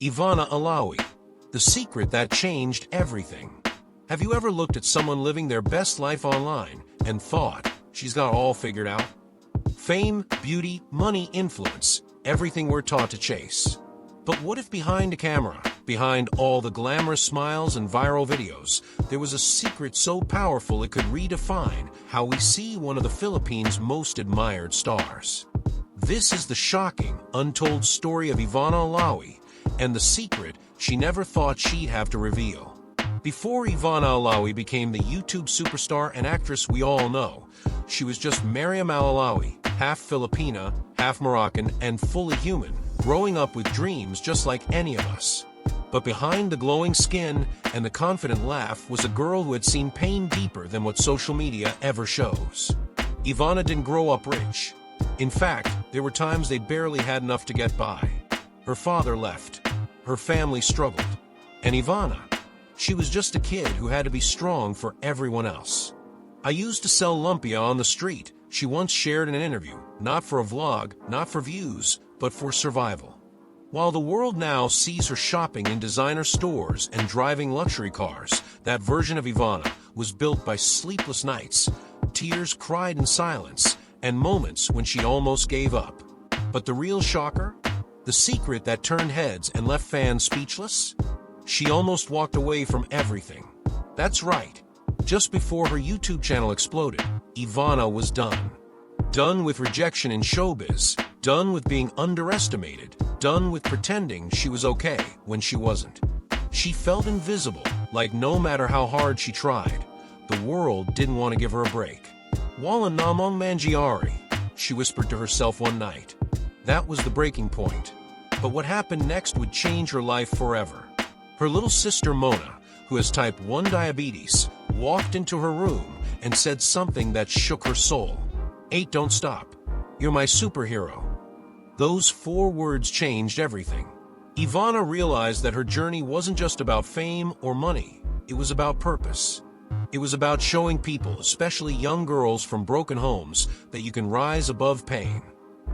Ivana Alawi, the secret that changed everything. Have you ever looked at someone living their best life online and thought, she's got it all figured out? Fame, beauty, money, influence, everything we're taught to chase. But what if behind a camera, behind all the glamorous smiles and viral videos, there was a secret so powerful it could redefine how we see one of the Philippines' most admired stars? This is the shocking, untold story of Ivana Alawi, and the secret she never thought she'd have to reveal. Before Ivana Alawi became the YouTube superstar and actress we all know, she was just Mariam Alawi, half Filipina, half Moroccan, and fully human, growing up with dreams just like any of us. But behind the glowing skin and the confident laugh was a girl who had seen pain deeper than what social media ever shows. Ivana didn't grow up rich. In fact, there were times they barely had enough to get by. Her father left. Her family struggled. And Ivana, she was just a kid who had to be strong for everyone else. "I used to sell lumpia on the street," she once shared in an interview, not for a vlog, not for views, but for survival. While the world now sees her shopping in designer stores and driving luxury cars, that version of Ivana was built by sleepless nights, tears cried in silence, and moments when she almost gave up. But the real shocker? The secret that turned heads and left fans speechless? She almost walked away from everything. That's right. Just before her YouTube channel exploded, Ivana was done. Done with rejection in showbiz, done with being underestimated, done with pretending she was okay when she wasn't. She felt invisible, like no matter how hard she tried, the world didn't want to give her a break. "Wala namang mangyari," she whispered to herself one night. That was the breaking point. But what happened next would change her life forever. Her little sister Mona, who has type 1 diabetes, walked into her room and said something that shook her soul. "8, don't stop. You're my superhero." Those 4 words changed everything. Ivana realized that her journey wasn't just about fame or money. It was about purpose. It was about showing people, especially young girls from broken homes, that you can rise above pain,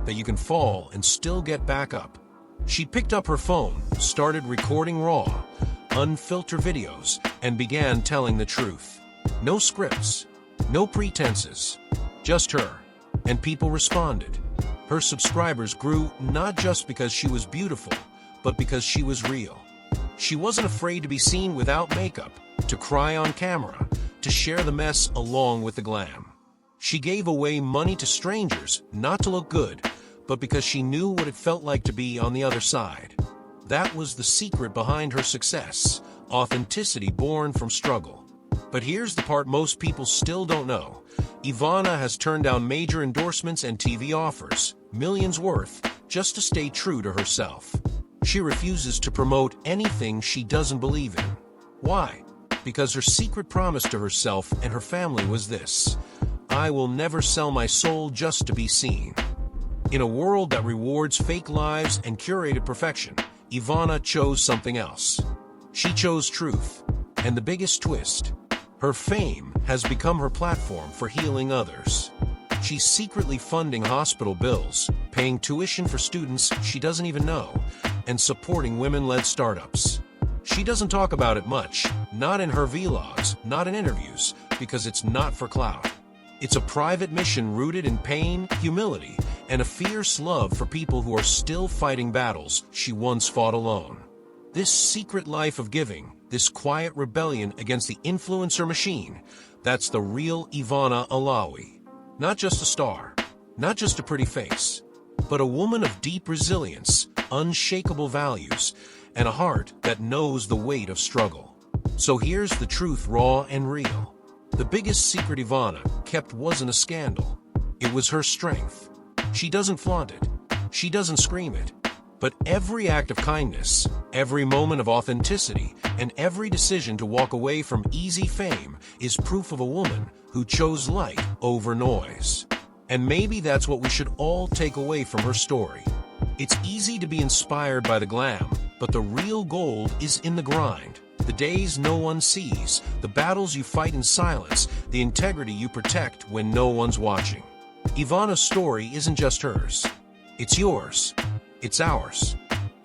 that you can fall and still get back up. She picked up her phone, started recording raw, unfiltered videos, and began telling the truth. No scripts, no pretenses, just her. And people responded. Her subscribers grew not just because she was beautiful, but because she was real. She wasn't afraid to be seen without makeup, to cry on camera, to share the mess along with the glam. She gave away money to strangers, not to look good, but because she knew what it felt like to be on the other side. That was the secret behind her success, authenticity born from struggle. But here's the part most people still don't know. Ivana has turned down major endorsements and TV offers, millions worth, just to stay true to herself. She refuses to promote anything she doesn't believe in. Why? Because her secret promise to herself and her family was this: "I will never sell my soul just to be seen." In a world that rewards fake lives and curated perfection, Ivana chose something else. She chose truth. And the biggest twist, her fame has become her platform for healing others. She's secretly funding hospital bills, paying tuition for students she doesn't even know, and supporting women-led startups. She doesn't talk about it much, not in her vlogs, not in interviews, because it's not for clout. It's a private mission rooted in pain, humility, and a fierce love for people who are still fighting battles she once fought alone. This secret life of giving, this quiet rebellion against the influencer machine, that's the real Ivana Alawi. Not just a star, not just a pretty face, but a woman of deep resilience, unshakable values, and a heart that knows the weight of struggle. So here's the truth, raw and real. The biggest secret Ivana kept wasn't a scandal. It was her strength. She doesn't flaunt it. She doesn't scream it. But every act of kindness, every moment of authenticity, and every decision to walk away from easy fame is proof of a woman who chose light over noise. And maybe that's what we should all take away from her story. It's easy to be inspired by the glam, but the real gold is in the grind. The days no one sees, the battles you fight in silence, the integrity you protect when no one's watching. Ivana's story isn't just hers. It's yours. It's ours.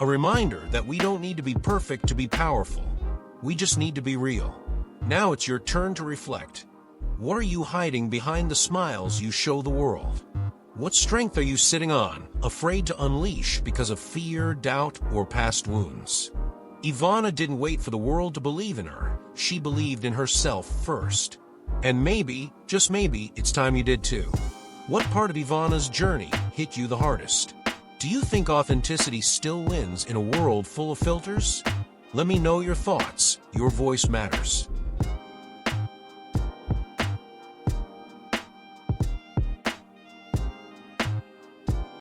A reminder that we don't need to be perfect to be powerful. We just need to be real. Now it's your turn to reflect. What are you hiding behind the smiles you show the world? What strength are you sitting on, afraid to unleash because of fear, doubt, or past wounds? Ivana didn't wait for the world to believe in her. She believed in herself first. And maybe, just maybe, it's time you did too. What part of Ivana's journey hit you the hardest? Do you think authenticity still wins in a world full of filters? Let me know your thoughts. Your voice matters.